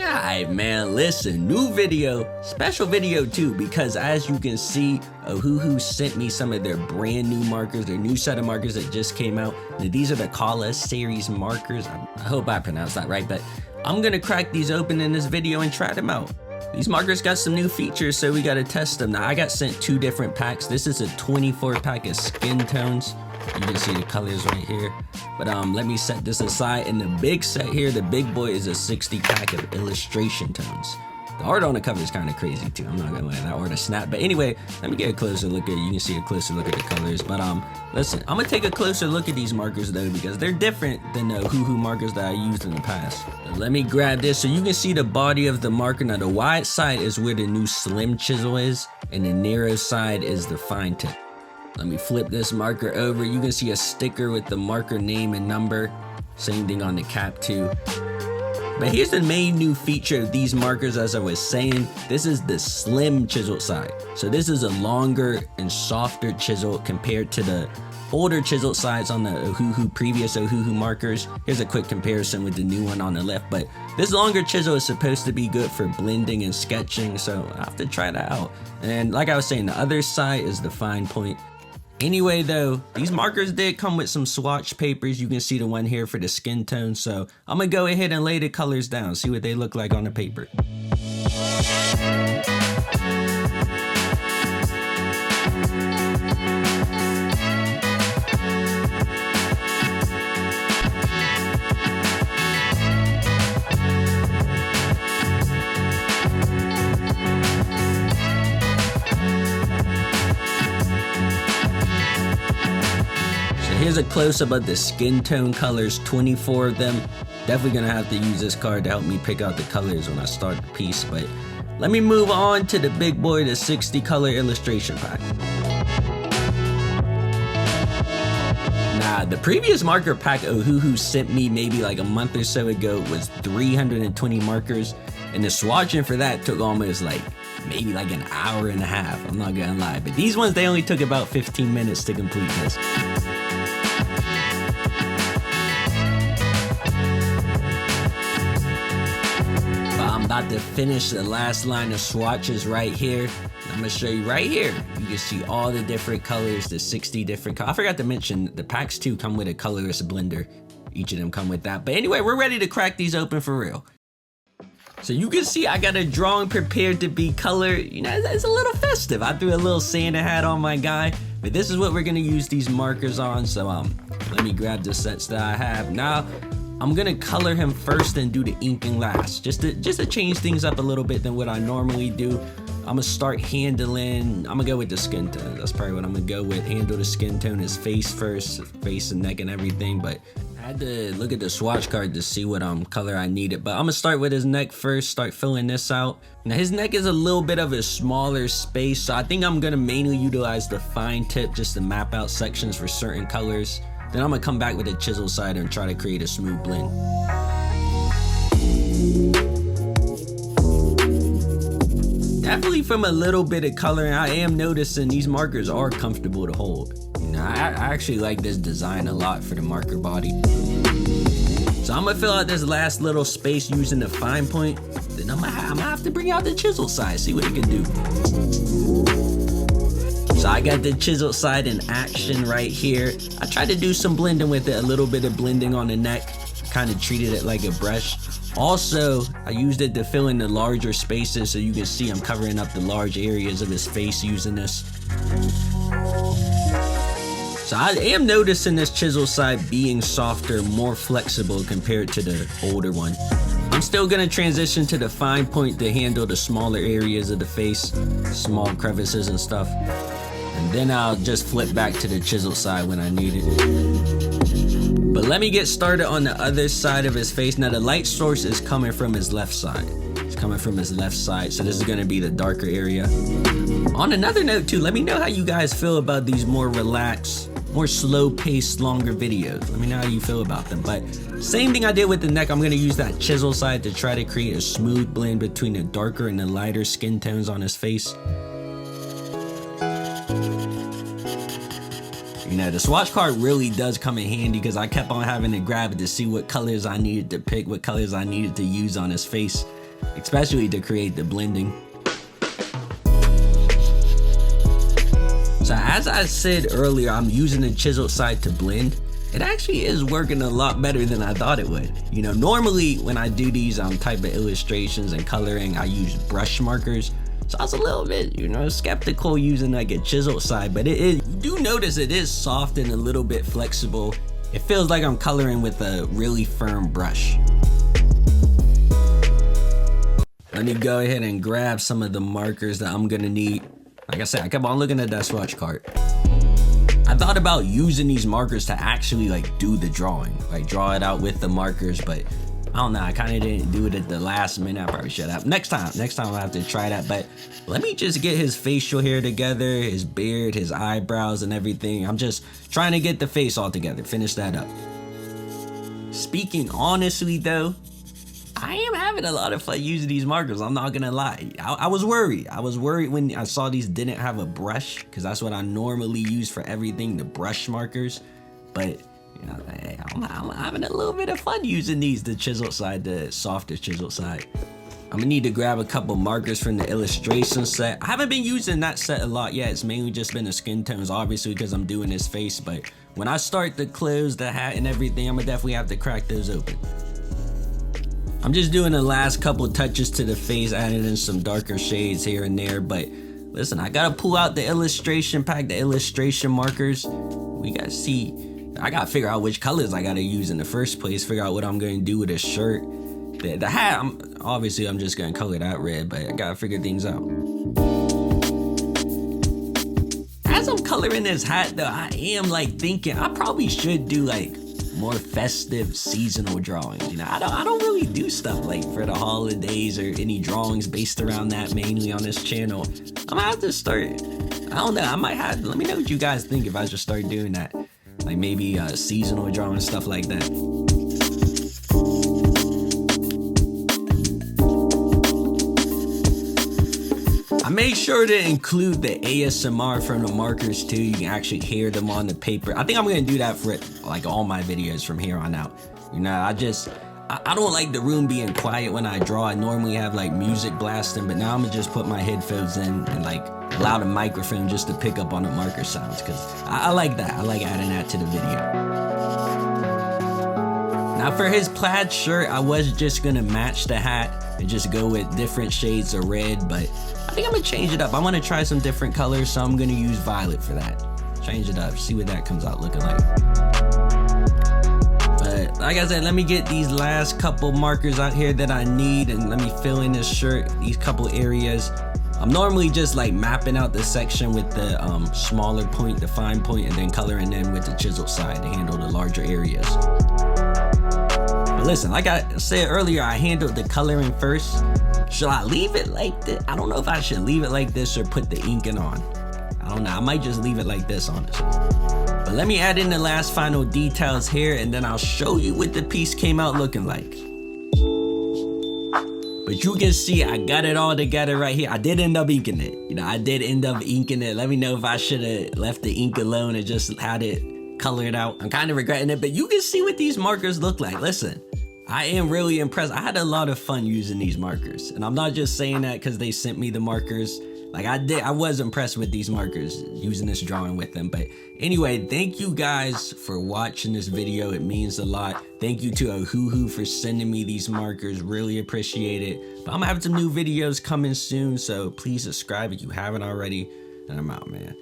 Alright man, listen, new video, special video too, because as you can see, Ohuhu sent me some of their brand new markers, their new set of markers that just came out. Now, these are the Kaala series markers. I hope I pronounced that right, but I'm gonna crack these open in this video and try them out. These markers got some new features, so we gotta test them. Now I got sent 2 different packs. This is a 24 pack of skin tones. You can see the colors right here. But let me set this aside. And the big set here, the big boy, is a 60 pack of illustration tones. The art on the cover is kind of crazy too. I'm not gonna lie, that art is snap. But anyway, let me get a closer look at it. You can see a closer look at the colors. But listen, I'm gonna take a closer look at these markers though, because they're different than the OHUHU markers that I used in the past. So let me grab this so you can see the body of the marker. Now the wide side is where the new slim chisel is, and the narrow side is the fine tip. Let me flip this marker over. You can see a sticker with the marker name and number. Same thing on the cap too. But here's the main new feature of these markers. As I was saying, this is the slim chisel side. So this is a longer and softer chisel compared to the older chisel sides on the previous OHUHU markers. Here's a quick comparison with the new one on the left. But this longer chisel is supposed to be good for blending and sketching, so I have to try that out. And like I was saying, the other side is the fine point. Anyway though, these markers did come with some swatch papers. You can see the one here for the skin tone. So I'm gonna go ahead and lay the colors down, see what they look like on the paper. Here's a close-up of the skin tone colors, 24 of them. Definitely gonna have to use this card to help me pick out the colors when I start the piece, but let me move on to the big boy, the 60 color illustration pack. Now, the previous marker pack OHUHU sent me maybe like a month or so ago was 320 markers, and the swatching for that took almost like maybe like an hour and a half, I'm not gonna lie. But these ones, they only took about 15 minutes to complete this. About to finish the last line of swatches right here. I'm gonna show you right here. You can see all the different colors, the 60 different colors. I forgot to mention the packs too come with a colorless blender. Each of them come with that. But anyway, we're ready to crack these open for real. So you can see I got a drawing prepared to be color. You know, it's a little festive. I threw a little Santa hat on my guy. But this is what we're gonna use these markers on. So let me grab the sets that I have now. I'm gonna color him first and do the inking last, just to change things up a little bit than what I normally do. I'm gonna start handling, I'm gonna go with the skin tone. That's probably what I'm gonna go with. Handle the skin tone, his face first, face and neck and everything. But I had to look at the swatch card to see what color I needed. But I'm gonna start with his neck first, start filling this out. Now his neck is a little bit of a smaller space, so I think I'm gonna mainly utilize the fine tip just to map out sections for certain colors. Then I'm gonna come back with a chisel side and try to create a smooth blend. Definitely from a little bit of coloring, I am noticing these markers are comfortable to hold. You know, I actually like this design a lot for the marker body. So I'm gonna fill out this last little space using the fine point. Then I'm gonna have to bring out the chisel side, see what it can do. So I got the chisel side in action right here. I tried to do some blending with it, a little bit of blending on the neck, kind of treated it like a brush. Also, I used it to fill in the larger spaces so you can see I'm covering up the large areas of his face using this. So I am noticing this chisel side being softer, more flexible compared to the older one. I'm still gonna transition to the fine point to handle the smaller areas of the face, small crevices and stuff. And then I'll just flip back to the chisel side when I need it. But let me get started on the other side of his face. Now the light source is coming from his left side. It's coming from his left side, so this is gonna be the darker area. On another note too, let me know how you guys feel about these more relaxed, more slow-paced, longer videos. Let me know how you feel about them. But same thing I did with the neck, I'm gonna use that chisel side to try to create a smooth blend between the darker and the lighter skin tones on his face. You know, the swatch card really does come in handy because I kept on having to grab it to see what colors I needed to pick, what colors I needed to use on his face. especially to create the blending. So as I said earlier, I'm using the chiseled side to blend. It actually is working a lot better than I thought it would. You know, normally when I do these type of illustrations and coloring, I use brush markers. So I was a little bit, you know, skeptical using like a chiseled side, but you do notice it is soft and a little bit flexible. It feels like I'm coloring with a really firm brush. Let me go ahead and grab some of the markers that I'm gonna need. Like I said, I kept on looking at that swatch card. I thought about using these markers to actually like do the drawing, like draw it out with the markers, but I don't know, I kind of didn't do it at the last minute. I probably should have. Next time I'll have to try that. But let me just get his facial hair together, his beard, his eyebrows and everything. I'm just trying to get the face all together, finish that up. Speaking honestly though, I am having a lot of fun using these markers. I'm not gonna lie. I was worried. I was worried when I saw these didn't have a brush, because that's what I normally use for everything, the brush markers. But you know, I'm having a little bit of fun using these, the chiseled side, the softer chiseled side. I'm gonna need to grab a couple markers from the illustration set. I haven't been using that set a lot yet. It's mainly just been the skin tones, obviously, because I'm doing his face. But when I start the clothes, the hat and everything, I'm gonna definitely have to crack those open. I'm just doing the last couple touches to the face, adding in some darker shades here and there. But listen, I gotta pull out the illustration pack, the illustration markers. We gotta see, I gotta figure out which colors I gotta use in the first place, figure out what I'm gonna do with the shirt. The hat, I'm just gonna color that red, but I gotta figure things out. As I'm coloring this hat though, I am like thinking I probably should do like more festive seasonal drawings. You know, I don't really do stuff like for the holidays or any drawings based around that mainly on this channel. I'm gonna have to start, I don't know, I might have, let me know what you guys think if I just start doing that. Like maybe seasonal drawing, stuff like that. I made sure to include the ASMR from the markers too. You can actually hear them on the paper. I think I'm gonna do that for like all my videos from here on out. You know, I don't like the room being quiet when I draw. I normally have like music blasting, but now I'm gonna just put my headphones in and like allow the microphone just to pick up on the marker sounds, because I like that. I like adding that to the video. Now for his plaid shirt, I was just gonna match the hat and just go with different shades of red, but I think I'm gonna change it up. I wanna try some different colors, so I'm gonna use violet for that. Change it up, see what that comes out looking like. But like I said, let me get these last couple markers out here that I need, and let me fill in this shirt, these couple areas. I'm normally just like mapping out the section with the smaller point, the fine point, and then coloring in with the chiseled side to handle the larger areas. But listen, like I said earlier, I handled the coloring first. Should I leave it like this? I don't know if I should leave it like this or put the inking on. I don't know, I might just leave it like this, honestly. But let me add in the last final details here, and then I'll show you what the piece came out looking like. But you can see I got it all together right here. I did end up inking it. You know, I did end up inking it. Let me know if I should have left the ink alone and just had it colored out. I'm kind of regretting it, but you can see what these markers look like. Listen, I am really impressed. I had a lot of fun using these markers, and I'm not just saying that because they sent me the markers. Like I was impressed with these markers, using this drawing with them. But anyway, thank you guys for watching this video. It means a lot. Thank you to Ohuhu for sending me these markers. Really appreciate it. But I'm gonna have some new videos coming soon, so please subscribe if you haven't already. And I'm out, man.